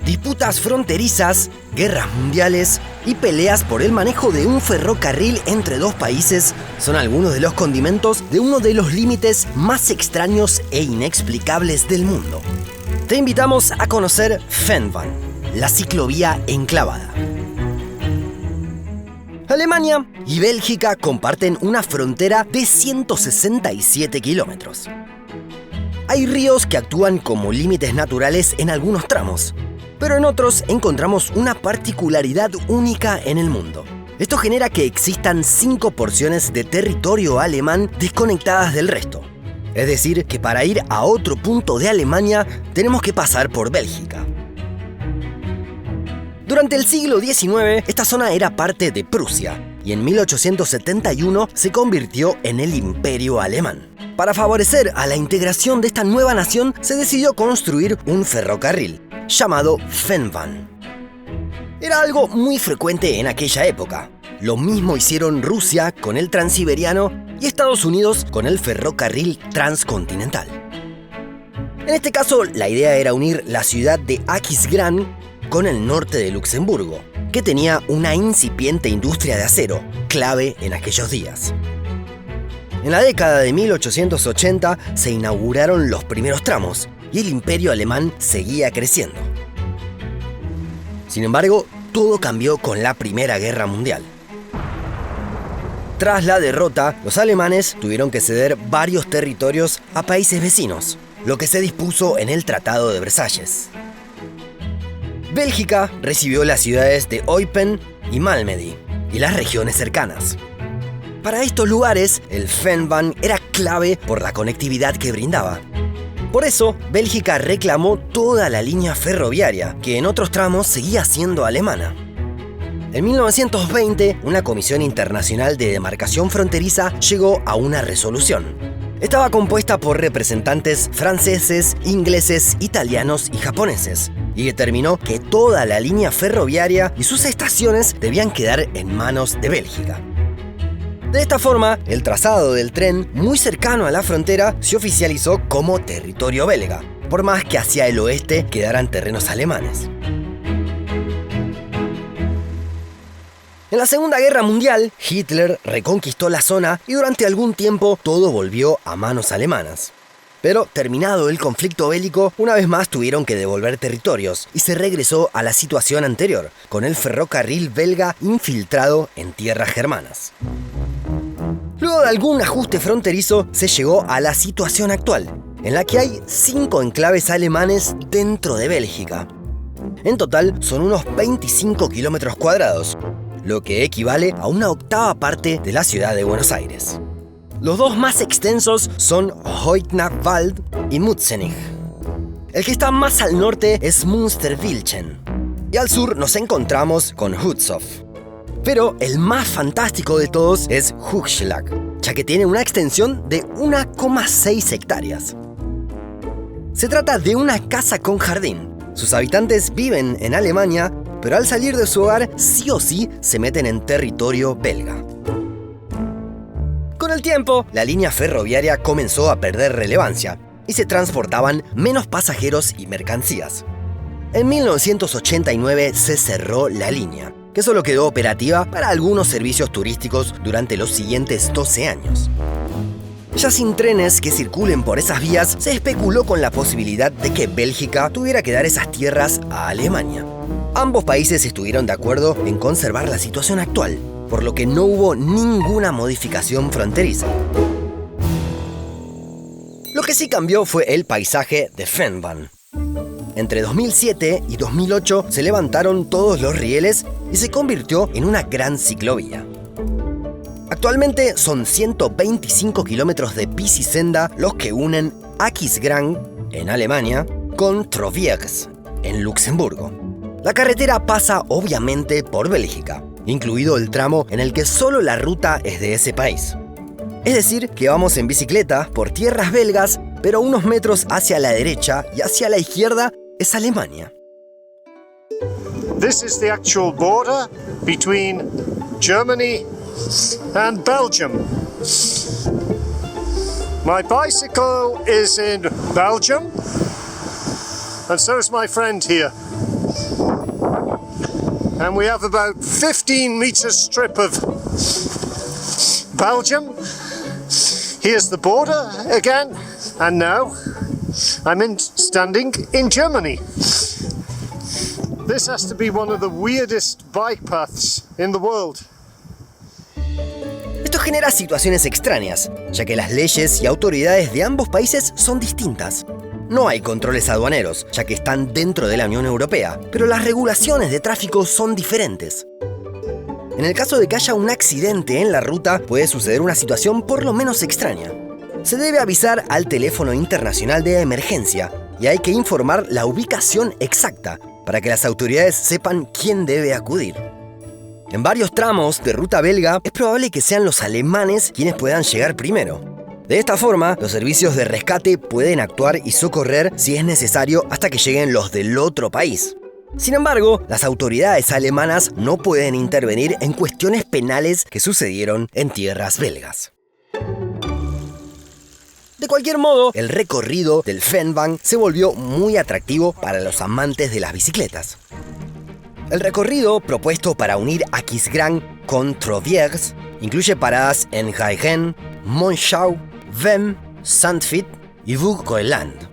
Disputas fronterizas, guerras mundiales y peleas por el manejo de un ferrocarril entre dos países son algunos de los condimentos de uno de los límites más extraños e inexplicables del mundo. Te invitamos a conocer Fehmarnbahn, la ciclovía enclavada. Alemania y Bélgica comparten una frontera de 167 kilómetros. Hay ríos que actúan como límites naturales en algunos tramos, pero en otros encontramos una particularidad única en el mundo. Esto genera que existan 5 porciones de territorio alemán desconectadas del resto. Es decir, que para ir a otro punto de Alemania tenemos que pasar por Bélgica. Durante el siglo XIX, esta zona era parte de Prusia y en 1871 se convirtió en el Imperio Alemán. Para favorecer a la integración de esta nueva nación, se decidió construir un ferrocarril, llamado Fehmarnbahn. Era algo muy frecuente en aquella época. Lo mismo hicieron Rusia con el Transiberiano y Estados Unidos con el ferrocarril transcontinental. En este caso, la idea era unir la ciudad de Aquisgrán con el norte de Luxemburgo, que tenía una incipiente industria de acero, clave en aquellos días. En la década de 1880 se inauguraron los primeros tramos y el imperio alemán seguía creciendo. Sin embargo, todo cambió con la Primera Guerra Mundial. Tras la derrota, los alemanes tuvieron que ceder varios territorios a países vecinos, lo que se dispuso en el Tratado de Versalles. Bélgica recibió las ciudades de Eupen y Malmedy y las regiones cercanas. Para estos lugares, el Fehmarnbahn era clave por la conectividad que brindaba. Por eso, Bélgica reclamó toda la línea ferroviaria, que en otros tramos seguía siendo alemana. En 1920, una comisión internacional de demarcación fronteriza llegó a una resolución. Estaba compuesta por representantes franceses, ingleses, italianos y japoneses, y determinó que toda la línea ferroviaria y sus estaciones debían quedar en manos de Bélgica. De esta forma, el trazado del tren muy cercano a la frontera se oficializó como territorio belga, por más que hacia el oeste quedaran terrenos alemanes. En la Segunda Guerra Mundial, Hitler reconquistó la zona y durante algún tiempo todo volvió a manos alemanas. Pero, terminado el conflicto bélico, una vez más tuvieron que devolver territorios y se regresó a la situación anterior, con el ferrocarril belga infiltrado en tierras germanas. Luego de algún ajuste fronterizo, se llegó a la situación actual, en la que hay 5 enclaves alemanes dentro de Bélgica. En total son unos 25 kilómetros cuadrados, lo que equivale a una octava parte de la ciudad de Buenos Aires. Los dos más extensos son Heutnachwald y Mutzenich. El que está más al norte es Münsterwilchen, y al sur nos encontramos con Hützow. Pero el más fantástico de todos es Hochschlag, ya que tiene una extensión de 1,6 hectáreas. Se trata de una casa con jardín. Sus habitantes viven en Alemania, pero al salir de su hogar sí o sí se meten en territorio belga. Con el tiempo, la línea ferroviaria comenzó a perder relevancia y se transportaban menos pasajeros y mercancías. En 1989 se cerró la línea, que solo quedó operativa para algunos servicios turísticos durante los siguientes 12 años. Ya sin trenes que circulen por esas vías, se especuló con la posibilidad de que Bélgica tuviera que dar esas tierras a Alemania. Ambos países estuvieron de acuerdo en conservar la situación actual, por lo que no hubo ninguna modificación fronteriza. Lo que sí cambió fue el paisaje de Fehmarnbahn. Entre 2007 y 2008 se levantaron todos los rieles y se convirtió en una gran ciclovía. Actualmente son 125 kilómetros de bicisenda los que unen Aquisgrán, en Alemania, con Troviers, en Luxemburgo. La carretera pasa obviamente por Bélgica, incluido el tramo en el que solo la ruta es de ese país. Es decir, que vamos en bicicleta por tierras belgas, pero unos metros hacia la derecha y hacia la izquierda es Alemania. This is the actual border between Germany and Belgium. My bicycle is in Belgium, and so is my friend here. And we have about 15-meter strip of Belgium. Here's the border again, and now I'm standing in Germany. This has to be one of the weirdest bike paths in the world. Esto genera situaciones extrañas, ya que las leyes y autoridades de ambos países son distintas. No hay controles aduaneros, ya que están dentro de la Unión Europea, pero las regulaciones de tráfico son diferentes. En el caso de que haya un accidente en la ruta, puede suceder una situación por lo menos extraña. Se debe avisar al teléfono internacional de emergencia y hay que informar la ubicación exacta para que las autoridades sepan quién debe acudir. En varios tramos de ruta belga es probable que sean los alemanes quienes puedan llegar primero. De esta forma, los servicios de rescate pueden actuar y socorrer si es necesario hasta que lleguen los del otro país. Sin embargo, las autoridades alemanas no pueden intervenir en cuestiones penales que sucedieron en tierras belgas. De cualquier modo, el recorrido del Fenbahn se volvió muy atractivo para los amantes de las bicicletas. El recorrido propuesto para unir Aquisgrán con Troviers incluye paradas en Gaigen, Monschau, Vem, Zandvoort y Burgenland.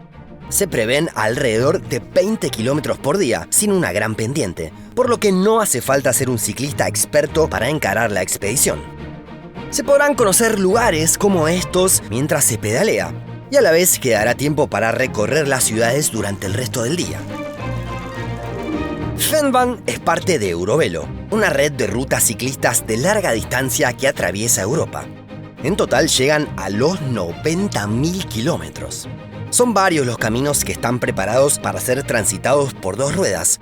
Se prevén alrededor de 20 km por día, sin una gran pendiente, por lo que no hace falta ser un ciclista experto para encarar la expedición. Se podrán conocer lugares como estos mientras se pedalea, y a la vez quedará tiempo para recorrer las ciudades durante el resto del día. Fenbahn es parte de Eurovelo, una red de rutas ciclistas de larga distancia que atraviesa Europa. En total llegan a los 90.000 kilómetros. Son varios los caminos que están preparados para ser transitados por dos ruedas.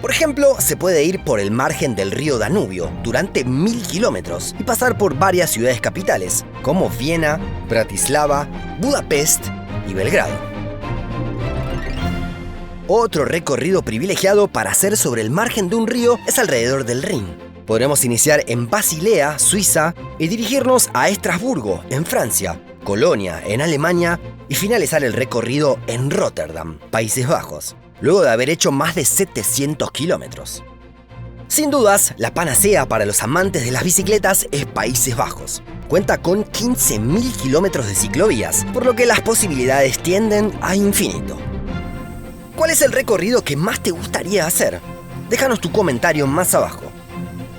Por ejemplo, se puede ir por el margen del río Danubio durante 1.000 kilómetros y pasar por varias ciudades capitales, como Viena, Bratislava, Budapest y Belgrado. Otro recorrido privilegiado para hacer sobre el margen de un río es alrededor del Rin. Podremos iniciar en Basilea, Suiza, y dirigirnos a Estrasburgo, en Francia, Colonia, en Alemania, y finalizar el recorrido en Rotterdam, Países Bajos, luego de haber hecho más de 700 kilómetros. Sin dudas, la panacea para los amantes de las bicicletas es Países Bajos. Cuenta con 15.000 kilómetros de ciclovías, por lo que las posibilidades tienden a infinito. ¿Cuál es el recorrido que más te gustaría hacer? Déjanos tu comentario más abajo.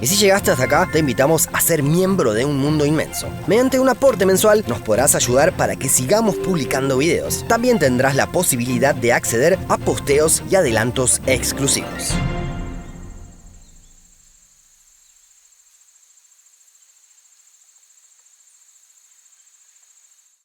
Y si llegaste hasta acá, te invitamos a ser miembro de Un Mundo Inmenso. Mediante un aporte mensual nos podrás ayudar para que sigamos publicando videos. También tendrás la posibilidad de acceder a posteos y adelantos exclusivos.